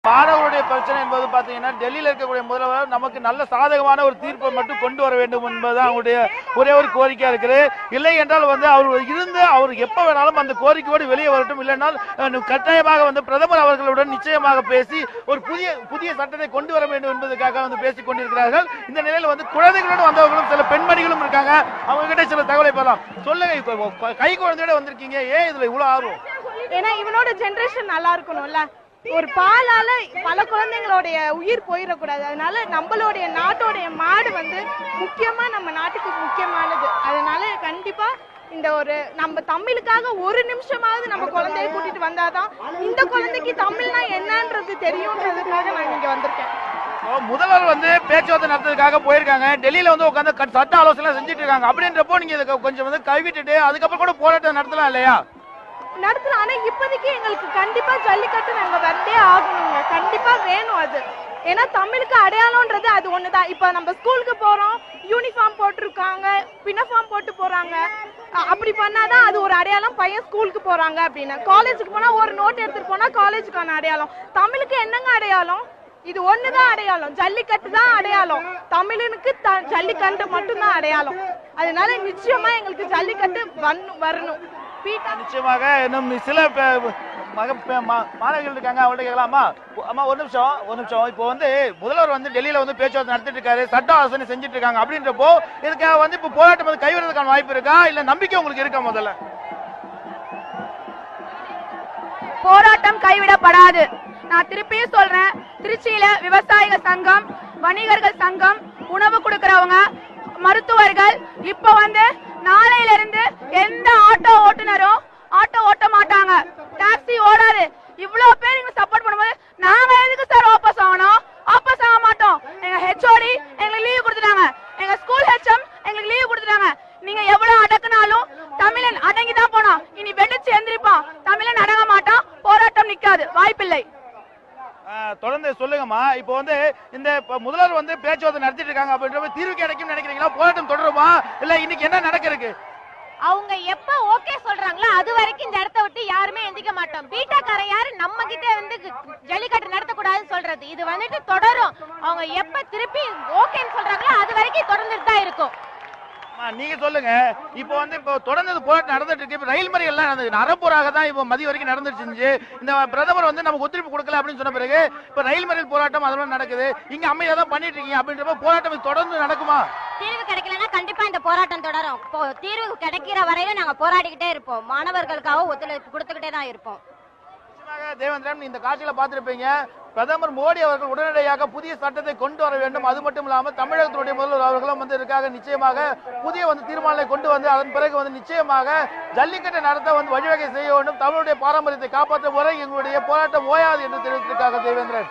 மாணவருடைய பிரச்சனை என்பது பாத்தீங்கன்னா டெல்லியில் இருக்கக்கூடிய முதல்வர் நமக்கு நல்ல சாதகமான ஒரு தீர்ப்பை மட்டும் கொண்டு வர வேண்டும் என்பதுதான் அவருடைய ஒரே ஒரு கோரிக்கையா இருக்குது. இல்லை என்றால் அவர் எப்ப வேணாலும் அந்த கோரிக்கையோடு வெளியே வரட்டும். இல்லைனால் கட்டாயமாக பிரதமர் அவர்களுடன் நிச்சயமாக பேசி ஒரு புதிய சட்டத்தை கொண்டு வர வேண்டும் என்பதற்காக பேசிக் கொண்டிருக்கிறார்கள். இந்த நிலையில் குழந்தைகளோடு வந்தவர்களும் சில பெண்மணிகளும் இருக்காங்க. அவங்க கிட்ட சில தகவலை பெறலாம். சொல்லுங்க, கை குழந்தையோட வந்திருக்கீங்க, ஏன் இதுல இவ்வளவு ஆர்வம்? ஏன்னா இவனோட ஜெனரேஷன் நல்லா இருக்கணும்ல. ஒரு பாலால பல குழந்தைங்களுடைய உயிர் போயிடக்கூடாது. அதனால நம்மளுடைய நாட்டோடைய மாடு முக்கியமா நம்ம நாட்டுக்கு முக்கியமானது. அதனால கண்டிப்பா இந்த நம்ம தமிழுக்காக ஒரு நிமிஷமாவது நம்ம குழந்தைய கூட்டிட்டு வந்தாதான் இந்த குழந்தைக்கு தமிழ்னா என்னன்றது தெரியும்ன்றதுக்காக நான் இங்க வந்திருக்கேன். முதல்வர் பேச்சுவார்த்தை நடத்துறதுக்காக போயிருக்காங்க. டெல்லியில உட்காந்து சட்ட ஆலோசனை செஞ்சுட்டு இருக்காங்க. அப்படின்றப்போ நீங்க கொஞ்சம் கைவிட்டுட்டு அதுக்கப்புறம் கூட போராட்டம் நடத்தலாம் இல்லையா? நடத்தலாம். ஆனா இப்போதைக்கு எங்களுக்கு கண்டிப்பா ஜல்லிக்கட்டு நாங்க வந்தே ஆகணுங்க. கண்டிப்பா வேணும் அது. ஏன்னா தமிழுக்கு அடையாளம்ன்றது அது ஒண்ணுதான். இப்ப நம்ம ஸ்கூலுக்கு போறோம், யூனிஃபார்ம் போட்டிருக்காங்க, பினஃபார்ம் போட்டு போறாங்க. அப்படி பண்ணாதான் அது ஒரு அடையாளம். பையன் ஸ்கூலுக்கு போறாங்க அப்படின்னு. காலேஜுக்கு போனா ஒரு நோட் எடுத்துட்டு போனா காலேஜுக்கான அடையாளம். தமிழுக்கு என்னங்க அடையாளம்? இது ஒண்ணுதான் அடையாளம். ஜல்லிக்கட்டு தான் அடையாளம். தமிழனுக்கு ஜல்லிக்கட்டு மட்டும்தான் அடையாளம். அதனால நிச்சயமா எங்களுக்கு ஜல்லிக்கட்டு வரணும். நிச்சயமாக இன்னும் சில மாணவர்கள் இருக்காங்க, அவங்கள்ட்ட கேட்கலாமா? அம்மா ஒரு நிமிஷம். இப்போ முதல்வர் டெல்லியில பேச்சுவார்த்தை நடத்திட்டு இருக்காரு, சட்ட ஆலோசனை செஞ்சுட்டு இருக்காங்க. அப்படின்றப்போ இதுக்கு இப்போ போராட்டம் கைவிடுறதுக்கான வாய்ப்பு இருக்கா, இல்ல நம்பிக்கை உங்களுக்கு இருக்கா? முதல்ல போராட்டம் கைவிடப்படாது. நான் திருப்பியும் சொல்றேன், திருச்சியில விவசாயிகள் சங்கம், வணிகர்கள் சங்கம், உணவு கொடுக்கறவங்க, மருத்துவர்கள் இப்ப நாளையில இருந்து எந்த ஆட்டோ ஓட்டுநரும் ஆட்டோ ஓட்ட மாட்டாங்க, டாக்ஸி ஓடாது. இவ்வளவு பேர் நீங்க சப்போர்ட் பண்ணும்போது நாங்க எதுக்கு சார் வாபஸ் ஆகணும்? வாபஸ் ஆக மாட்டோம். எங்க ஹெச்ஓடி எங்களுக்கு லீவ் கொடுத்துட்டாங்க, எங்க ஸ்கூல் ஹெச்எம் எங்களுக்கு லீவ் கொடுத்துட்டாங்க. நீங்க எவ்வளவு அடக்குனாலும் தமிழன் அடங்கிதான் போனோம். இனி வெடிச்சு எந்திரிப்பான். தமிழன் அடங்க மாட்டான். போராட்டம் நிக்காது, வாய்ப்பில்லை. தொடர்ந்து சொல்லுங்கம்மா. இப்போ இந்த முதல்வர் பேச்சுவார்த்தை நடத்திட்டு இருக்காங்க அப்படின்ற தீர்வு கிடைக்கும் நினைக்கிறீங்களா? போராட்டம் தொடருமா, இல்ல இன்னைக்கு என்ன நடக்கிறதுக்கு? அவங்க எப்ப ஓகே சொல்றாங்களோ அது வரைக்கும் இந்த இடத்த விட்டு யாருமே எந்திக்க மாட்டோம். பீட்டாக்கார யாரு நம்ம கிட்ட ஜல்லிக்கட்டு நடத்தக்கூடாதுன்னு சொல்றது. இது தொடரும். அவங்க எப்ப திருப்பி ஓகேன்னு சொல்றாங்களோ அது வரைக்கும் தொடர்ந்துட்டு தான் இருக்கும். நீங்க சொல்லுங்க. இப்போ இப்போ தொடர்ந்து போராட்டம் நடந்துட்டு இருக்கு. ரயில் மறியல் எல்லாம் நரம்பூராக தான் இப்போ மதிய வரைக்கும் நடந்துருச்சு. இந்த பிரதமர் நமக்கு ஒத்துழைப்பு கொடுக்கல அப்படின்னு சொன்ன பிறகு இப்ப ரயில் மறியல் போராட்டம் அதெல்லாம் நடக்குது. இங்க அமைதியா தான் பண்ணிட்டு இருக்கீங்க. அப்படின்றப்ப போராட்டம் தொடர்ந்து நடக்குமா? தீர்வு கிடைக்கலன்னா கண்டிப்பா இந்த போராட்டம் தொடரும். தீர்வு கிடைக்கிற வரையில நாங்க போராடிக்கிட்டே இருப்போம். மாணவர்களுக்காக ஒத்துழைப்பு கொடுத்துக்கிட்டே தான் இருப்போம். தேவேந்திரன், இந்த காட்சியில பார்த்திருப்பீங்க. பிரதமர் மோடி அவர்கள் உடனடியாக புதிய சட்டத்தை கொண்டு வர வேண்டும். அது மட்டும் இல்லாமல் தமிழகத்தினுடைய முதல்வர் அவர்களும் இதற்காக நிச்சயமாக புதிய தீர்மானங்களை கொண்டு அதன் பிறகு நிச்சயமாக ஜல்லிக்கட்டை நடத்த வழிவகை செய்ய வேண்டும். தமிழுடைய பாரம்பரியத்தை காப்பாற்ற வரை எங்களுடைய போராட்டம் ஓயாது என்று தெரிவித்திருக்காங்க தேவேந்திரன்.